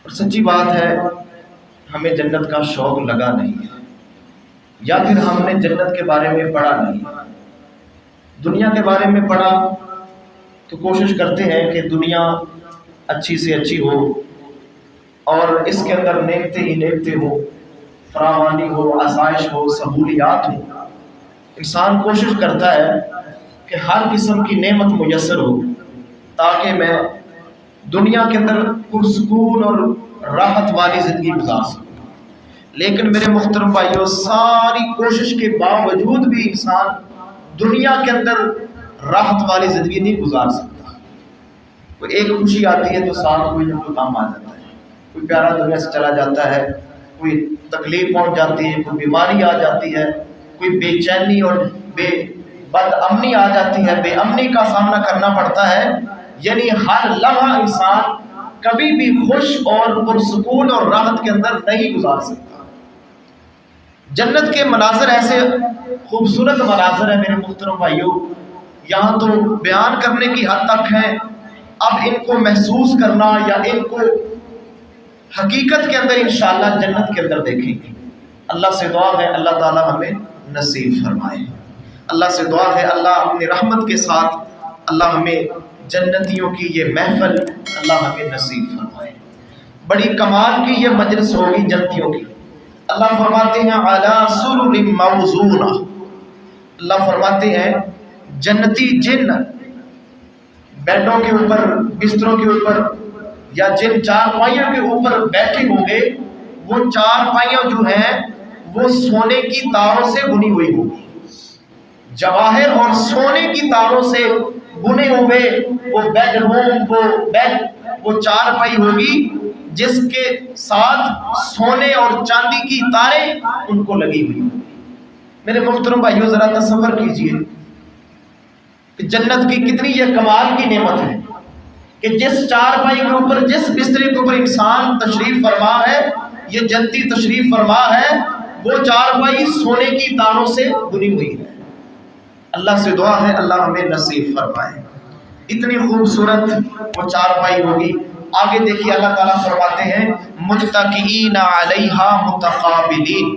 اور سچی بات ہے ہمیں جنت کا شوق لگا نہیں ہے، یا پھر ہم نے جنت کے بارے میں پڑھا نہیں۔ دنیا کے بارے میں پڑھا تو کوشش کرتے ہیں کہ دنیا اچھی سے اچھی ہو اور اس کے اندر نعمتیں ہی نعمتیں ہو، فراوانی ہو، آسائش ہو، سہولیات ہو۔ انسان کوشش کرتا ہے کہ ہر قسم کی نعمت میسر ہو تاکہ میں دنیا کے اندر پرسکون اور راحت والی زندگی گزار سکوں۔ لیکن میرے محترم بھائیوں، ساری کوشش کے باوجود بھی انسان دنیا کے اندر راحت والی زندگی نہیں گزار سکتا۔ کوئی ایک خوشی آتی ہے تو ساتھ کوئی نہ کوئی غم آ جاتا ہے، کوئی پیارا دنیا سے چلا جاتا ہے، کوئی تکلیف پہنچ جاتی ہے، کوئی بیماری آ جاتی ہے، کوئی بے چینی اور بد امنی آ جاتی ہے، بے امنی کا سامنا کرنا پڑتا ہے۔ یعنی ہر لمحہ انسان کبھی بھی خوش اور پرسکون اور راحت کے اندر نہیں گزار سکتا۔ جنت کے مناظر ایسے خوبصورت مناظر ہیں میرے محترم بھائیوں، یہاں تو بیان کرنے کی حد تک ہیں، اب ان کو محسوس کرنا یا ان کو حقیقت کے اندر انشاءاللہ جنت کے اندر دیکھیں گے۔ اللہ سے دعا ہے اللہ تعالی ہمیں نصیب فرمائے۔ اللہ سے دعا ہے اللہ اپنی رحمت کے ساتھ اللہ ہمیں جنتیوں کی یہ محفل اللہ ہمیں نصیب فرمائے۔ بڑی کمال کی یہ مجلس ہوگی جنتیوں کی۔ اللہ فرماتے ہیں علی سرر موضونہ، اللہ فرماتے ہیں جنتی جن بیڈوں کے اوپر، بستروں کے اوپر یا جن چارپائیوں کے اوپر بیٹھے ہوں گے، وہ چارپائیاں جو ہیں وہ سونے کی تاروں سے بنی ہوئی ہوگی، جواہر اور سونے کی تاروں سے بنے ہوئے وہ بیڈ روم، وہ بیڈ، وہ چارپائی ہوگی جس کے ساتھ سونے اور چاندی کی تاریں ان کو لگی ہوئی ہوگی۔ میرے محترم بھائیوں ذرا تصور کیجئے کہ جنت کی کتنی یہ کمال کی نعمت ہے کہ جس چارپائی کے اوپر، جس بسترے کے اوپر انسان تشریف فرما ہے، یہ جنتی تشریف فرما ہے، وہ چارپائی سونے کی تاروں سے بنی ہوئی ہے۔ اللہ سے دعا ہے اللہ ہمیں نصیب فرمائے۔ اتنی خوبصورت وہ چارپائی ہوگی۔ آگے دیکھیے اللہ تعالیٰ فرماتے ہیں متکئین علیہا متقابلین،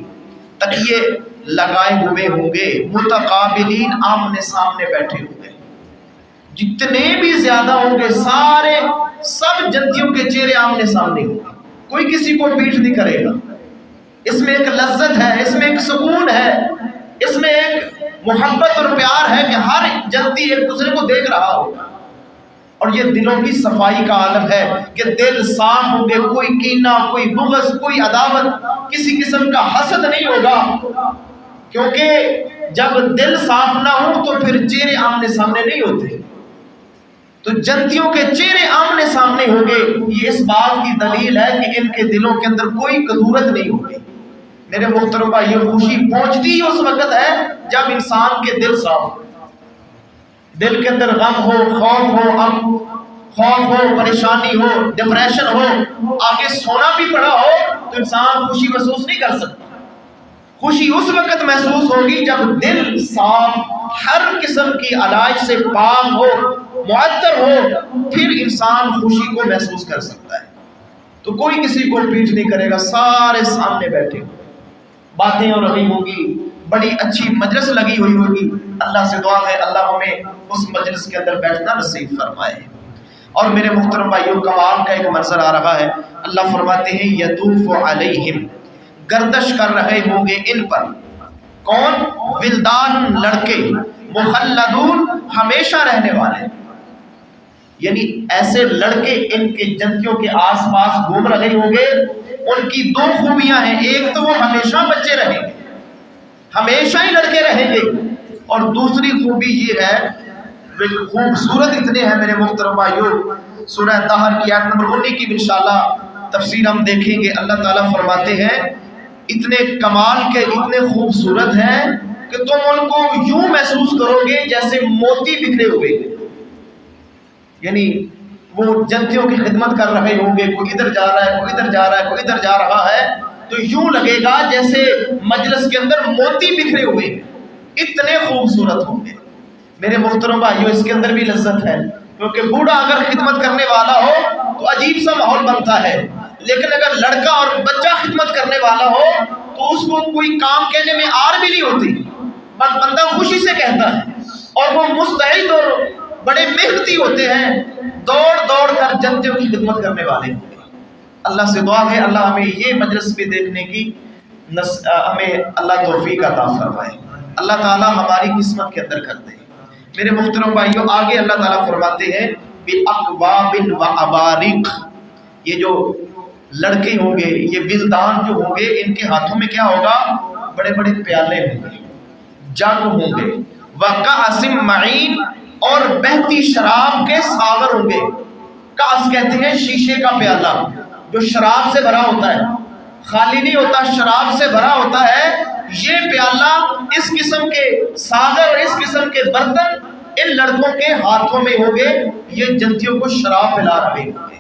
تکیے لگائے ہوئے ہوں گے، متقابلین آمنے سامنے بیٹھے ہوں گے۔ جتنے بھی زیادہ ہوں گے سارے سب جنتیوں کے چہرے آمنے سامنے ہوں گے، کوئی کسی کو پیٹھ نہیں کرے گا۔ اس میں ایک لذت ہے، اس میں ایک سکون ہے، اس میں ایک محبت اور پیار ہے کہ ہر جنتی ایک دوسرے کو دیکھ رہا ہوگا۔ اور یہ دلوں کی صفائی کا عالم ہے کہ دل صاف ہوں گے، کوئی کینہ، کوئی بغض، کوئی عداوت، کسی قسم کا حسد نہیں ہوگا، کیونکہ جب دل صاف نہ ہو تو پھر چہرے آمنے سامنے نہیں ہوتے۔ تو جنتیوں کے چہرے آمنے سامنے ہوں گے، یہ اس بات کی دلیل ہے کہ ان کے دلوں کے اندر کوئی کدورت نہیں ہوگی۔ میرے محترم بھائی، یہ خوشی پہنچتی ہی اس وقت ہے جب انسان کے دل صاف ہو، دل کے اندر غم ہو، خوف ہو، پریشانی ہو، ڈپریشن ہو، آگے سونا بھی پڑا ہو تو انسان خوشی محسوس نہیں کر سکتا۔ خوشی اس وقت محسوس ہوگی جب دل صاف، ہر قسم کی علائش سے پاک ہو، معطر ہو، پھر انسان خوشی کو محسوس کر سکتا ہے۔ تو کوئی کسی کو پیٹھ نہیں کرے گا، سارے سامنے بیٹھے ہو، باتیں ہو رہی ہوگی، بڑی اچھی مجلس لگی ہوئی ہوگی۔ اللہ سے دعا ہے اللہ ہمیں اس مجلس کے اندر بیٹھنا نصیب فرمائے۔ اور میرے محترم بھائیوں، کمال کا ایک منظر آ رہا ہے۔ اللہ فرماتے ہیں یطوف علیہم، گردش کر رہے ہوں گے ان پر، کون؟ ولدان، لڑکے، مخلدون، ہمیشہ رہنے والے، یعنی ایسے لڑکے ان کے جنتیوں کے آس پاس گھوم رہے ہوں گے۔ ان کی دو خوبیاں ہیں، ایک تو وہ ہمیشہ بچے رہیں گے، ہمیشہ ہی لڑکے رہیں گے، اور دوسری خوبی یہ ہے خوبصورت اتنے ہیں میرے محترم بھائیوں، سورہ طہر کی آیت نمبر 19 کی انشاءاللہ تفسیر ہم دیکھیں گے۔ اللہ تعالیٰ فرماتے ہیں اتنے کمال کے، اتنے خوبصورت ہیں کہ تم ان کو یوں محسوس کرو گے جیسے موتی بکھرے ہوئے ہیں۔ یعنی وہ جنتیوں کی خدمت کر رہے ہوں گے، کوئی ادھر جا رہا ہے، کوئی ادھر جا رہا ہے، کوئی ادھر جا رہا ہے، تو یوں لگے گا جیسے مجلس کے اندر موتی بکھرے ہوئے ہیں، اتنے خوبصورت ہوں گے۔ میرے محترم بھائیوں، اس کے اندر بھی لذت ہے، کیونکہ بوڑھا اگر خدمت کرنے والا ہو تو عجیب سا ماحول بنتا ہے، لیکن اگر لڑکا اور بچہ خدمت کرنے والا ہو تو اس کو کوئی کام کہنے میں آر بھی نہیں ہوتی، بندہ خوشی سے کہتا ہے، اور وہ مستعد اور بڑے محنتی ہوتے ہیں، دوڑ دوڑ کر جنتوں کی خدمت کرنے والے۔ اللہ سے دعا ہے اللہ ہمیں یہ مجلس بھی دیکھنے کی ہمیں اللہ توفیق عطا فرمائے، اللہ تعالی ہماری قسمت کے اندر کر دے۔ میرے محترم بھائیوں، آگے اللہ تعالیٰ فرماتے ہیں بِأَكْوَابٍ وَأَبَارِقٍ، یہ جو لڑکے ہوں گے، یہ ولدان جو ہوں گے، ان کے ہاتھوں میں کیا ہوگا؟ بڑے بڑے پیالے ہوں گے، جگ ہوں گے، وَكَأْسٍ مَعِينٍ، اور بہتی شراب کے ساغر ہوں گے۔ کاس کہتے ہیں شیشے کا پیالہ جو شراب سے بھرا ہوتا ہے، خالی نہیں ہوتا، شراب سے بھرا ہوتا ہے۔ یہ پیالہ، اس قسم کے ساغر اور اس قسم کے برتن ان لڑکوں کے ہاتھوں میں ہوں گے، یہ جنتیوں کو شراب پلا رہے ہوں گے۔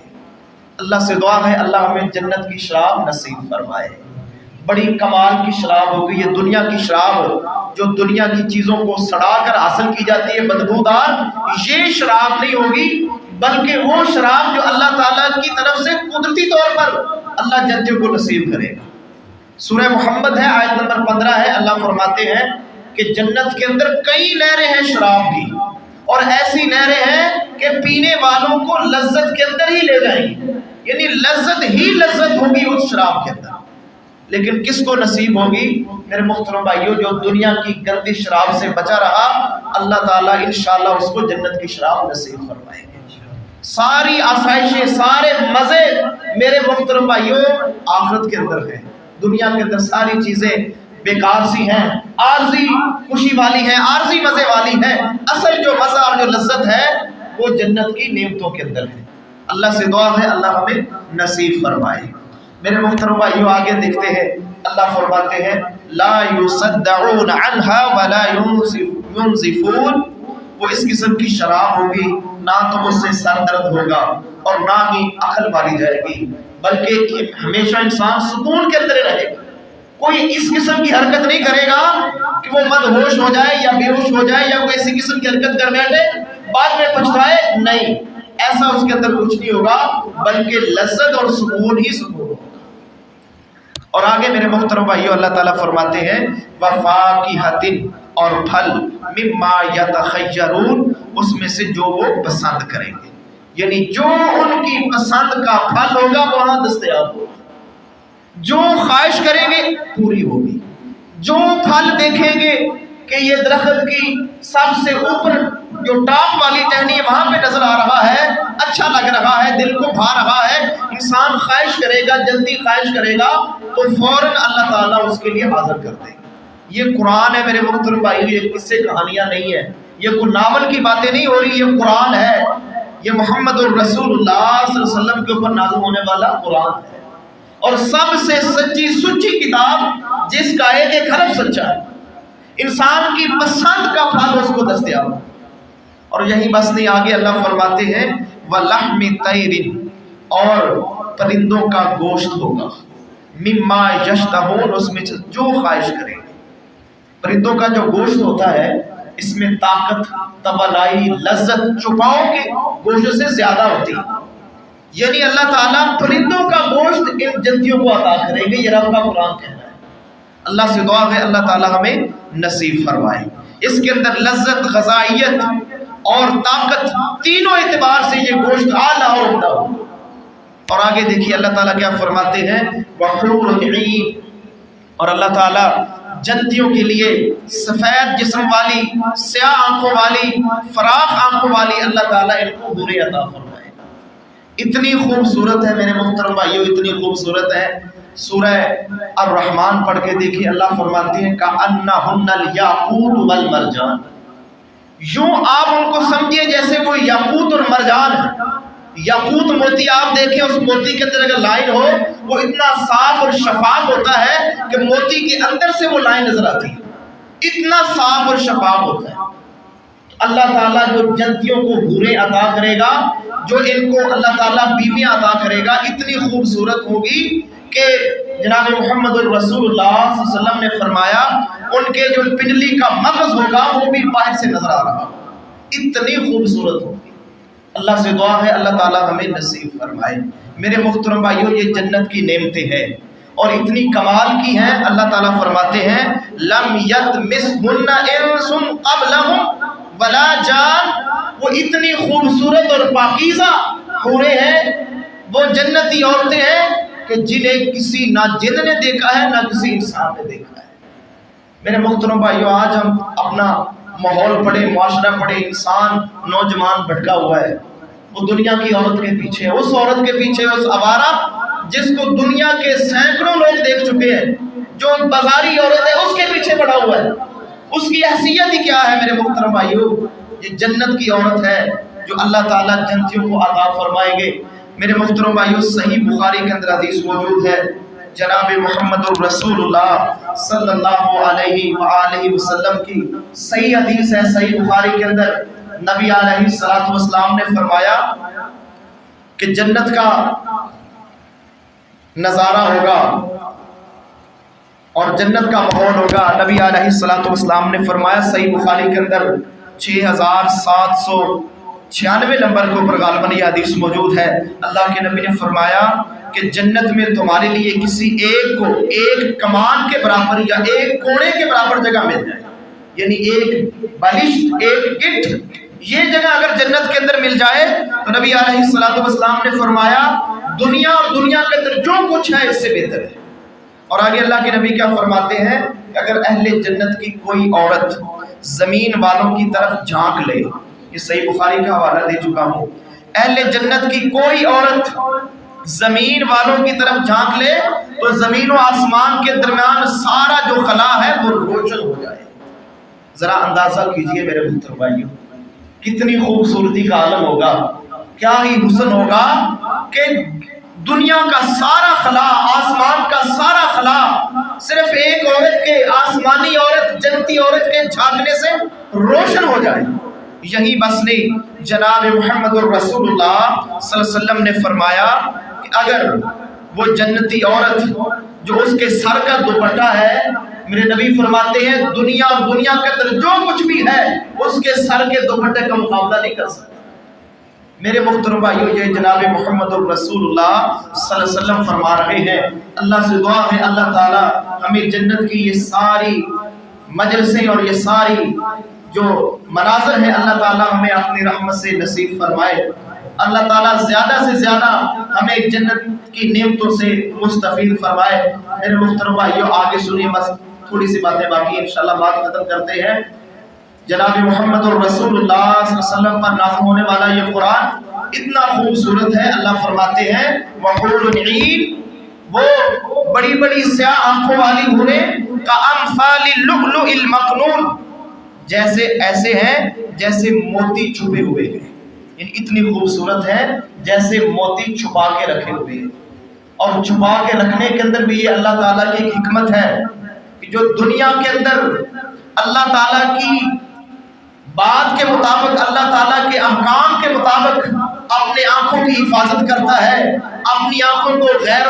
اللہ سے دعا ہے اللہ ہمیں جنت کی شراب نصیب فرمائے، بڑی کمال کی شراب ہوگی۔ یہ دنیا کی شراب جو دنیا کی چیزوں کو سڑا کر حاصل کی جاتی ہے بدبودار، یہ شراب نہیں ہوگی، بلکہ وہ شراب جو اللہ تعالیٰ کی طرف سے قدرتی طور پر اللہ جنتیوں کو نصیب کرے گا۔ سورہ محمد ہے، آیت نمبر 15 ہے، اللہ فرماتے ہیں کہ جنت کے اندر کئی نہریں ہیں شراب کی، اور ایسی نہریں ہیں کہ پینے والوں کو لذت کے اندر ہی لے جائیں گی، یعنی لذت ہی لذت ہوگی اس شراب کے اندر۔ لیکن کس کو نصیب ہوگی؟ میرے محترم بھائیوں، جو دنیا کی گندی شراب سے بچا رہا، اللہ تعالیٰ انشاءاللہ اس کو جنت کی شراب نصیب فرمائے گے۔ ساری آسائشیں، سارے مزے میرے محترم بھائیوں آخرت کے اندر ہیں۔ دنیا کے اندر ساری چیزیں بیکار سی ہیں، عارضی خوشی والی ہیں، عارضی مزے والی ہیں، اصل جو مزہ اور جو لذت ہے وہ جنت کی نعمتوں کے اندر ہے۔ اللہ سے دعا ہے اللہ ہمیں نصیب فرمائے۔ میرے محترم بھائیوں آگے دیکھتے ہیں، اللہ فرماتے ہیں لا يصدعون عنها ولا ينزفون، وہ اس قسم کی شراب ہوگی، نہ تو اس سے سر درد ہوگا اور نہ ہی عقل ماری جائے گی، بلکہ ہمیشہ انسان سکون کے اندر رہے گا۔ کوئی اس قسم کی حرکت نہیں کرے گا کہ وہ مدہوش ہو جائے یا بے ہوش ہو جائے یا کوئی ایسی قسم کی حرکت کر بیٹھے بعد میں پچھتائے، نہیں، ایسا اس کے اندر کچھ نہیں ہوگا، بلکہ لذت اور سکون ہی سکون ہوگا۔ اور آگے میرے محترم بھائیو اللہ تعالیٰ فرماتے ہیں وَفَاكِهَةٍ، اور پھل، مِمَّا يَتَخَيَّرُونَ، اس میں سے جو وہ پسند کریں گے، یعنی جو ان کی پسند کا پھل ہوگا وہاں دستیاب ہوگا، جو خواہش کریں گے پوری ہوگی، جو پھل دیکھیں گے کہ یہ درخت کی سب سے اوپر جو ٹاپ والی ٹہنی ہے وہاں پہ نظر آ رہا ہے، اچھا لگ رہا ہے، دل کو بھا رہا ہے، انسان خواہش کرے گا، جلدی خواہش کرے گا تو فوراً اللہ تعالیٰ اس کے لیے حاضر کر دے گا۔ یہ قرآن ہے میرے محترم بھائیو، یہ قصے کہانیاں نہیں ہیں، یہ کوئی ناول کی باتیں نہیں ہو رہی، یہ قرآن ہے، یہ محمد الرسول اللہ صلی اللہ علیہ وسلم کے اوپر نازل ہونے والا قرآن ہے، اور سب سے سچی سچی کتاب جس کا ایک ایک حرف سچا ہے، انسان کی پسند کا پھل اس کو دستیاب ہے۔ اور یہی بس نہیں، آگے اللہ فرماتے ہیں وَلَحْمِ طَيْرٍ، اور پرندوں کا گوشت ہوگا، مِمَّا يَشْتَهُونَ، اس میں جو خواہش کریں گے۔ پرندوں کا جو گوشت ہوتا ہے اس میں طاقت، توانائی، لذت چوپاؤں کے گوشت سے زیادہ ہوتی ہے، یعنی اللہ تعالیٰ پرندوں کا گوشت ان جنتیوں کو عطا کریں گے، یہ رب کا قرآن کہنا ہے۔ اللہ سے دعا ہے اللہ تعالیٰ ہمیں نصیب فرمائے۔ اس کے اندر لذت، غذائیت اور طاقت تینوں اعتبار سے یہ گوشت اعلیٰ اور عمدہ ہو۔ اور آگے دیکھیے اللہ تعالیٰ کیا فرماتے ہیں وَحُورٌ عِین، اور اللہ تعالیٰ جنتیوں کے لیے سفید جسم والی، سیاہ آنکھوں والی، فراخ آنکھوں والی اللہ تعالیٰ ان کو حوریں عطا فرمائے گا۔ اتنی خوبصورت ہے میرے محترم بھائیو، اتنی خوبصورت ہے۔ سورہ الرحمن پڑھ کے دیکھیے، اللہ فرماتے ہیں کَأَنَّهُنَّ الْيَاقُوتُ وَالْمَرْجَانُ، یوں آپ ان کو سمجھیے جیسے وہ یاقوت اور مرجان ہے۔ یاقوت موتی آپ دیکھیں، اس موتی کے اندر اگر لائن ہو وہ اتنا صاف اور شفاف ہوتا ہے کہ موتی کے اندر سے وہ لائن نظر آتی ہے، اتنا صاف اور شفاف ہوتا ہے۔ اللہ تعالیٰ جو جنتیوں کو حوریں عطا کرے گا، جو ان کو اللہ تعالیٰ بیویاں عطا کرے گا، اتنی خوبصورت ہوگی کہ جناب محمد الرسول اللہ صلی اللہ علیہ وسلم نے فرمایا ان کے جو پنڈلی کا مغز ہوگا وہ بھی باہر سے نظر آ رہا ہوگا، اتنی خوبصورت ہوگی۔ اللہ سے دعا ہے اللہ تعالیٰ ہمیں نصیب فرمائے۔ میرے محترم بھائیوں، یہ جنت کی نعمتیں ہیں اور اتنی کمال کی ہیں۔ اللہ تعالیٰ فرماتے ہیں لم یطمثہن انس قبلہم ولا جان، وہ اتنی خوبصورت اور پاکیزہ حوریں ہیں، وہ جنتی عورتیں ہیں کہ جنہیں کسی نہ جن نے دیکھا ہے نہ کسی انسان نے دیکھا ہے۔ میرے محترم بھائیوں، آج ہم اپنا ماحول پڑھے، معاشرہ پڑھے، انسان نوجوان بھٹکا ہوا ہے، وہ دنیا کی عورت کے پیچھے، اس عورت کے پیچھے، اس آوارہ جس کو دنیا کے سینکڑوں لوگ دیکھ چکے ہیں، جو بازاری عورت ہے اس کے پیچھے پڑا ہوا ہے۔ اس کی حیثیت ہی کیا ہے میرے محترم بھائیوں؟ یہ جنت کی عورت ہے جو اللہ تعالیٰ جنتیوں کو عطا فرمائیں گے۔ میرے محترم بھائیوں، صحیح بخاری کے اندر حدیث موجود ہے، جناب محمد الرسول اللہ صلی اللہ علیہ وآلہ وسلم کی صحیح حدیث ہے، صحیح بخاری کے اندر نبی علیہ الصلوۃ والسلام نے فرمایا کہ جنت کا نظارہ ہوگا اور جنت کا ماحول ہوگا۔ نبی علیہ الصلوۃ والسلام نے فرمایا، صحیح بخاری کے اندر 6796 نمبر کے اوپر غالباً یہ حدیث موجود ہے۔ اللہ کے نبی نے فرمایا کہ جنت میں تمہارے لیے کسی ایک کو ایک کمان کے برابر یا ایک کوڑے کے برابر جگہ مل جائے، یعنی ایک بالشت، ایک گٹھ، یہ جگہ اگر جنت کے اندر مل جائے تو نبی علیہ الصلوۃ والسلام نے فرمایا دنیا اور دنیا کے اندر جو کچھ ہے اس سے بہتر ہے۔ اور آگے اللہ کے نبی کیا فرماتے ہیں کہ اگر اہل جنت کی کوئی عورت زمین والوں کی طرف جھانک لے، یہ صحیح بخاری کا حوالہ دے چکا ہوں، اہل جنت کی کوئی عورت زمین والوں کی طرف جھانک لے تو زمین و آسمان کے درمیان سارا جو خلا ہے وہ روشن ہو جائے۔ ذرا اندازہ کیجئے میرے محترم بھائیوں، کتنی خوبصورتی کا عالم ہوگا، کیا ہی حسن ہوگا کہ دنیا کا سارا خلا، آسمان کا سارا خلا صرف ایک عورت کے، آسمانی عورت، جنتی عورت کے جھانکنے سے روشن ہو جائے۔ یہی بس نہیں، جناب محمد الرسول اللہ صلی اللہ علیہ وسلم نے فرمایا کہ اگر وہ جنتی عورت جو اس کے سر کا دوپٹہ ہے، میرے نبی فرماتے ہیں دنیا اور دنیا کے اندر جو کچھ بھی ہے اس کے سر کے دوپٹے کا مقابلہ نہیں کر سکتا۔ میرے محترم بھائیوں، یہ جناب محمد الرسول اللہ صلی اللہ علیہ وسلم فرما رہے ہیں۔ اللہ سے دعا ہے اللہ تعالیٰ ہمیں جنت کی یہ ساری مجلسیں اور یہ ساری جو مناظر ہیں اللہ تعالیٰ ہمیں اپنی رحمت سے نصیب فرمائے۔ اللہ تعالیٰ زیادہ سے زیادہ ہمیں جنت کی نعمتوں سے مستفید فرمائے۔ میرے محترم بھائیوں، آگے سنیے، بس تھوڑی سی باتیں باقی ہیں، انشاءاللہ بات ختم کرتے ہیں۔ جناب محمد الرسول اللہ صلی اللہ علیہ وسلم پر نازل ہونے والا یہ قرآن اتنا خوبصورت ہے۔ اللہ فرماتے ہیں وحور عین، وہ بڑی بڑی سیاہ آنکھوں والی حوریں کأمثال اللؤلؤ المکنون، جیسے ایسے ہیں جیسے موتی چھپے ہوئے ہیں، یعنی اتنی خوبصورت ہے جیسے موتی چھپا کے رکھے ہوئے ہیں۔ اور چھپا کے رکھنے کے اندر بھی یہ اللہ تعالیٰ کی ایک حکمت ہے کہ جو دنیا کے اندر اللہ تعالیٰ کی بات کے مطابق، اللہ تعالیٰ کے احکام کے مطابق اپنے آنکھوں کی حفاظت کرتا ہے، اپنی آنکھوں کو غیر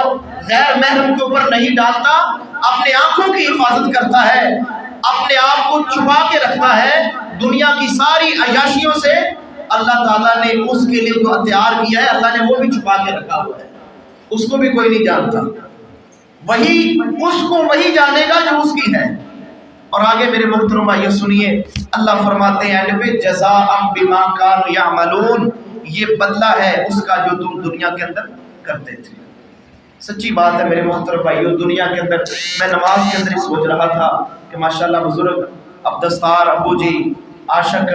محرم کے اوپر نہیں ڈالتا، اپنے آنکھوں کی حفاظت کرتا ہے، اپنے آپ کو چھپا کے رکھتا ہے دنیا کی ساری عیاشیوں سے۔ اللہ تعالیٰ نے اس کے لیے جو اختیار کیا ہے اللہ نے وہ بھی چھپا کے رکھا ہوا ہے، اس کو بھی کوئی نہیں جانتا، وہی اس کو وہی جانے گا جو اس کی ہے۔ اور آگے میرے محترم بھائیو سنیے، اللہ فرماتے ہیں جزاء بما كانوا يعملون، یہ بدلہ ہے اس کا جو تم دنیا کے اندر کرتے تھے۔ سچی بات ہے میرے محترم بھائیو، دنیا کے اندر میں نماز کے اندر ہی سوچ رہا تھا کہ ماشاءاللہ بزرگ عبدالستار ابو جی، عاشق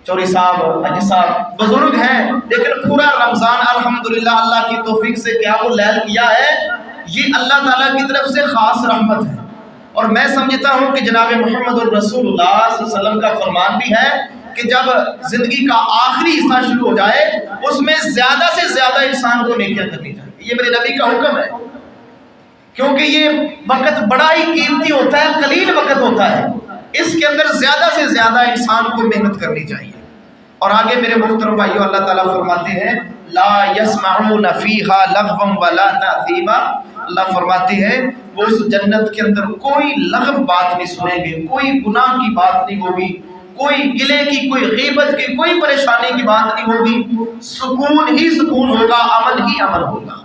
چوری صاحب، حجی صاحب بزرگ ہیں، لیکن پورا رمضان الحمدللہ اللہ کی توفیق سے قیام اللیل کیا ہے، یہ اللہ تعالیٰ کی طرف سے خاص رحمت ہے۔ اور میں سمجھتا ہوں کہ جناب محمد الرسول اللہ صلی اللہ علیہ وسلم کا فرمان بھی ہے کہ جب زندگی کا آخری حصہ شروع ہو جائے اس میں زیادہ سے زیادہ انسان کو نیکیاں کرنی چاہیے، یہ میرے نبی کا حکم ہے، کیونکہ یہ وقت بڑا ہی قیمتی ہوتا ہے، قلیل وقت ہوتا ہے، اس کے اندر زیادہ سے زیادہ انسان کو محنت کرنی چاہیے۔ اور آگے میرے محترم بھائیو اللہ تعالیٰ فرماتے ہیں لا يسمعون فيها لغوا ولا تأثیما، اللہ فرماتے ہیں وہ اس جنت کے اندر کوئی لغو بات نہیں سنیں گے، کوئی گناہ کی بات نہیں ہوگی، کوئی گلے کی، کوئی غیبت کی، کوئی پریشانی کی بات نہیں ہوگی، سکون ہی سکون ہوگا، امن ہی امن ہوگا۔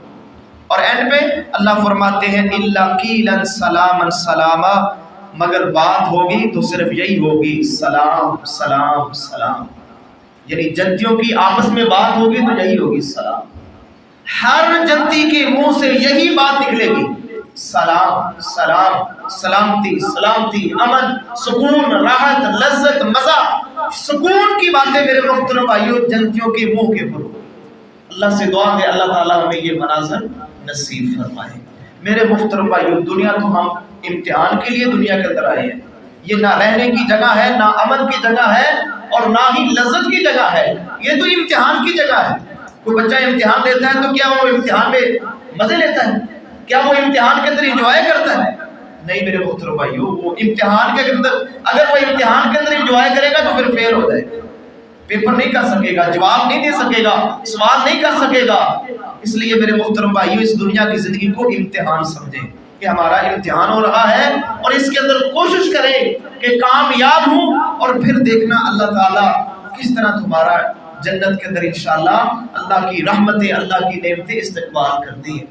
اور اینڈ پہ اللہ فرماتے ہیں اِلَّا قِيلًا سَلَامًا سَلَامًا، مگر بات ہوگی تو صرف یہی ہوگی، سلام سلام سلام، یعنی جنتیوں کی آپس میں بات ہوگی تو یہی ہوگی سلام، ہر جنتی کے منہ سے یہی بات نکلے گی، سلام سلام، سلامتی سلامتی، امن، سکون، راحت، لذت، مزہ، سکون کی باتیں میرے محترم بھائیوں جنتیوں کے منہ کے پر۔ اللہ سے دعا ہے اللہ تعالیٰ ہمیں یہ مناظر نصیب فرمائے۔ میرے محترم بھائیوں دنیا تو ہم امتحان کے لیے دنیا کے اندر آئے ہیں، یہ نہ رہنے کی جگہ ہے، نہ امن کی جگہ ہے، اور نہ ہی لذت کی جگہ ہے، یہ تو امتحان کی جگہ ہے۔ کوئی بچہ امتحان دیتا ہے تو کیا وہ امتحان میں مزے لیتا ہے؟ کیا وہ امتحان کے اندر انجوائے کرتا ہے؟ نہیں میرے محترم بھائیوں، وہ امتحان کے اندر اگر وہ امتحان کے اندر انجوائے کرے گا تو پھر فیل ہو جائے گا، پیپر نہیں کر سکے گا، جواب نہیں دے سکے گا، سوال نہیں کر سکے گا۔ اس لیے میرے محترم بھائیوں اس دنیا کی زندگی کو امتحان سمجھیں کہ ہمارا امتحان ہو رہا ہے، اور اس کے اندر کوشش کریں کہ کامیاب ہوں، اور پھر دیکھنا اللہ تعالیٰ کس طرح تمہارا جنت کے اندر انشاءاللہ اللہ کی رحمتیں، اللہ کی نعمتیں استقبال کرتی ہیں۔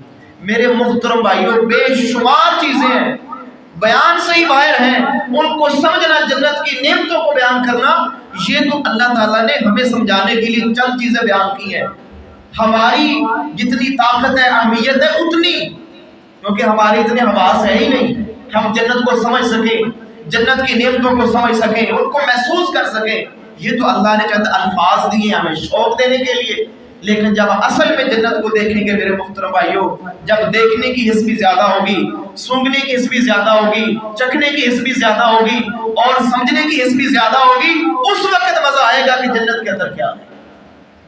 میرے محترم بھائیوں بے شمار چیزیں ہیں، بیان سے ہی باہر ہیں، ان کو سمجھنا، جنت کی نعمتوں کو بیان کرنا، یہ تو اللہ تعالیٰ نے ہمیں سمجھانے کے لیے چند چیزیں بیان کی ہیں۔ ہماری جتنی طاقت ہے، اہمیت ہے اتنی، کیونکہ ہمارے اتنے حواس ہے ہی نہیں کہ ہم جنت کو سمجھ سکیں، جنت کی نعمتوں کو سمجھ سکیں، ان کو محسوس کر سکیں۔ یہ تو اللہ نے چند الفاظ دیے ہمیں شوق دینے کے لیے، لیکن جب اصل میں جنت کو دیکھیں گے میرے محترم بھائیوں، جب دیکھنے کی حس بھی زیادہ ہوگی، سونگنے کی حس بھی زیادہ ہوگی، چکھنے کی حس بھی زیادہ ہوگی، اور سمجھنے کی حس بھی زیادہ ہوگی، اس وقت مزہ آئے گا کہ جنت کے اندر کیا ہے۔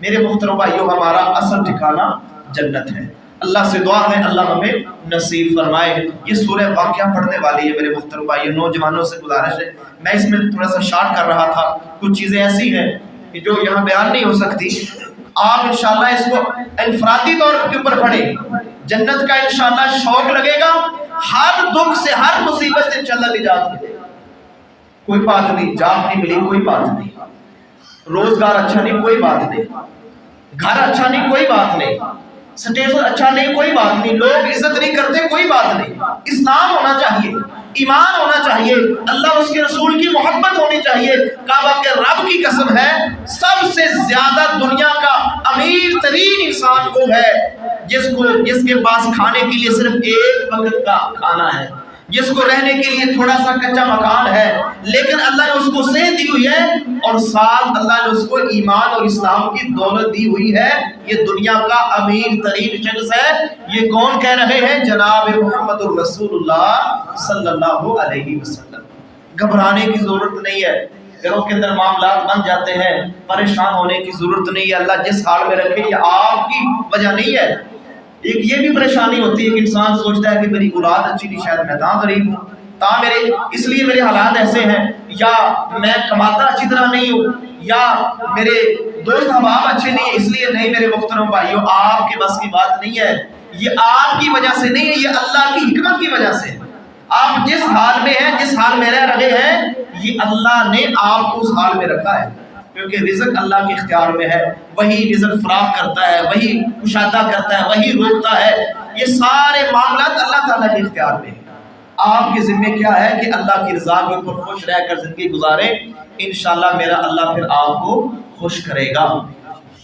میرے محترم بھائیوں ہمارا اصل ٹھکانہ جنت ہے۔ اللہ سے دعا ہے اللہ ہمیں نصیب فرمائے۔ یہ سورہ واقعہ پڑھنے والی ہے میرے محترم بھائیوں، نوجوانوں سے گزارش ہے، میں اس میں تھوڑا سا شارٹ کر رہا تھا، کچھ چیزیں ایسی ہیں کہ جو یہاں بیان نہیں ہو سکتی، آپ انشاءاللہ اس کو انفرادی طور کے اوپر پڑھیں، جنت کا انشاءاللہ شوق لگے گا، ہر دکھ سے، ہر مصیبت سے انشاءاللہ نجات ملے گا۔ کوئی بات نہیں، جاب نہیں ملی کوئی بات نہیں، روزگار اچھا نہیں کوئی بات نہیں، گھر اچھا نہیں کوئی بات نہیں، سٹیٹس اچھا نہیں کوئی بات نہیں، لوگ عزت نہیں کرتے کوئی بات نہیں، اسلام ہونا چاہیے، ایمان ہونا چاہیے، اللہ اور اس کے رسول کی محبت ہونی چاہیے۔ کعبہ کے رب کی قسم ہے سب سے زیادہ دنیا کا امیر ترین انسان وہ ہے جس کے پاس کھانے کے لیے صرف ایک وقت کا کھانا ہے، جس کو رہنے کے لیے تھوڑا سا کچا مکان ہے، لیکن اللہ نے اس کو صحت دی ہوئی ہے، اور ساتھ اللہ نے اس کو ایمان اور اسلام کی دولت دی ہوئی ہے۔ یہ دنیا کا امیر ترین شخص ہے۔ یہ کون کہہ رہے ہیں؟ جناب محمد الرسول اللہ صلی اللہ علیہ وسلم۔ گھبرانے کی ضرورت نہیں ہے، گھروں کے اندر معاملات بن جاتے ہیں، پریشان ہونے کی ضرورت نہیں ہے۔ اللہ جس حال میں رکھے یہ آپ کی وجہ نہیں ہے۔ ایک یہ بھی پریشانی ہوتی ہے کہ انسان سوچتا ہے کہ میری اولاد اچھی نہیں، شاید میں تاں غریب ہوں، اس لیے میرے حالات ایسے ہیں، یا میں کماتا اچھی طرح نہیں ہوں، یا میرے دوست احباب اچھے نہیں ہیں، اس لیے نہیں۔ میرے محترم بھائیوں آپ کے بس کی بات نہیں ہے، یہ آپ کی وجہ سے نہیں ہے، یہ اللہ کی حکمت کی وجہ سے۔ آپ جس حال میں ہیں، جس حال میں رہ رہے ہیں، یہ اللہ نے آپ کو اس حال میں رکھا ہے، کیونکہ رزق اللہ کے اختیار میں ہے، وہی رزق فراخ کرتا ہے، وہی کشادہ کرتا ہے، وہی روکتا ہے، یہ سارے معاملات اللہ تعالیٰ کے اختیار میں ہیں۔ آپ کے ذمہ کیا ہے کہ اللہ کی رضا کے اوپر خوش رہ کر زندگی گزاریں، انشاءاللہ میرا اللہ پھر آپ کو خوش کرے گا۔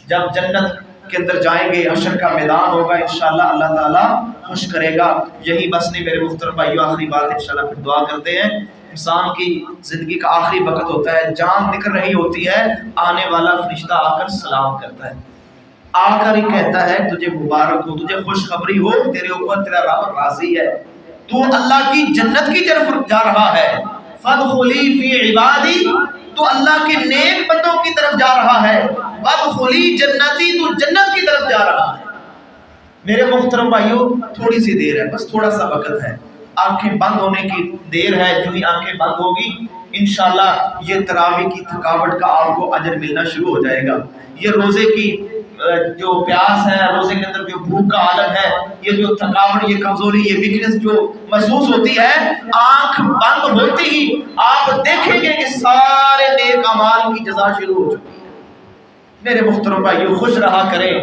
جب جنت کے اندر جائیں گے، حشر کا میدان ہوگا، انشاءاللہ اللہ تعالیٰ خوش کرے گا۔ یہی بس نہیں میرے محترم بھائیو، آخری بات انشاءاللہ پھر دعا کرتے ہیں۔ انسان کی زندگی کا آخری وقت ہوتا ہے، جان نکل رہی ہوتی ہے، آنے والا فرشتہ آ کر سلام کرتا ہے، آ کر ہی کہتا ہے تجھے مبارک ہو، تجھے خوشخبری ہو، تیرے اوپر تیرا رب راضی ہے، تو اللہ کی جنت کی طرف جا رہا ہے۔ فادخلی فی عبادی، تو اللہ کے نیک بندوں کی طرف جا رہا ہے۔ وادخلی جنتی، تو جنت کی طرف جا رہا ہے۔ میرے محترم بھائیو تھوڑی سی دیر ہے، بس تھوڑا سا وقت ہے، آنکھیں بند ہونے کی دیر ہے، جو ہی آنکھیں بند ہوگی انشاءاللہ یہ تراویح کی تھکاوٹ کا آپ کو اجر ملنا شروع ہو جائے گا، یہ روزے کی جو پیاس ہے، روزے کے اندر جو بھوک کا عالم ہے، یہ جو تھکاوٹ، یہ کمزوری، یہ ویکنس جو محسوس ہوتی ہے، آنکھ بند ہوتی ہی آپ دیکھیں گے کہ سارے نیک اعمال کی جزا شروع ہو چکی ہے۔ میرے محترم بھائیو، خوش رہا کریں،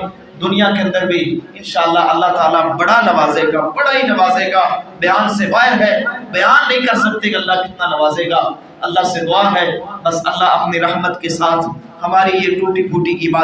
دنیا کے اندر بھی انشاءاللہ اللہ تعالیٰ بڑا نوازے گا، بڑا ہی نوازے گا، بیان سے باہر ہے، بیان نہیں کر سکتے کہ اللہ کتنا نوازے گا۔ اللہ سے دعا ہے بس اللہ اپنی رحمت کے ساتھ ہماری یہ ٹوٹی پھوٹی عبادت